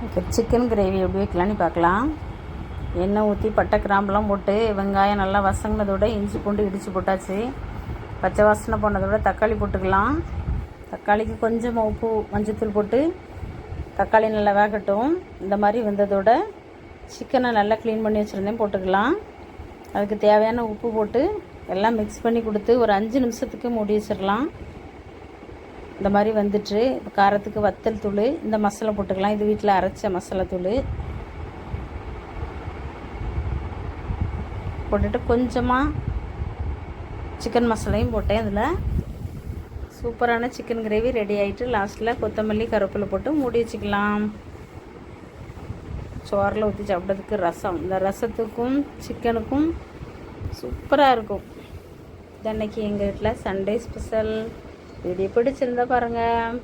Okay, chicken gravy எப்படி வைக்கலான்னு பார்க்கலாம். எண்ணெய் ஊற்றி பட்டை கிராம்பெலாம் போட்டு வெங்காயம் நல்லா வசங்கினதோட இஞ்சி பூண்டு இடித்து போட்டாச்சு. பச்சை வாசனை போனதோட தக்காளி போட்டுக்கலாம். தக்காளிக்கு கொஞ்சமாக உப்பு மஞ்சத்தூள் போட்டு தக்காளி நல்லா வேகட்டும். இந்த மாதிரி வெந்ததோட சிக்கனை நல்லா க்ளீன் பண்ணி வச்சுருந்தேன் போட்டுக்கலாம். அதுக்கு தேவையான உப்பு போட்டு எல்லாம் மிக்ஸ் பண்ணி கொடுத்து ஒரு 5 நிமிஷத்துக்கு மூடி வச்சிடலாம். இந்த மாதிரி வந்துட்டு காரத்துக்கு வத்தல் தூள், இந்த மசாலா போட்டுக்கலாம். இது வீட்டில் அரைச்ச மசாலா தூள் போட்டுட்டு கொஞ்சமாக சிக்கன் மசாலையும் போட்டேன். அதில் சூப்பரான சிக்கன் கிரேவி ரெடி ஆகிட்டு லாஸ்ட்டில் கொத்தமல்லி கருவேப்பிலை போட்டு மூடி வச்சுக்கலாம். சோறில் ஊற்றி சாப்பிட்றதுக்கு ரசம், இந்த ரசத்துக்கும் சிக்கனுக்கும் சூப்பராக இருக்கும். இது அன்றைக்கி எங்கள் வீட்டில் சண்டே ஸ்பெஷல். வீடியோ பிடிச்சிருந்தா பாருங்கள்.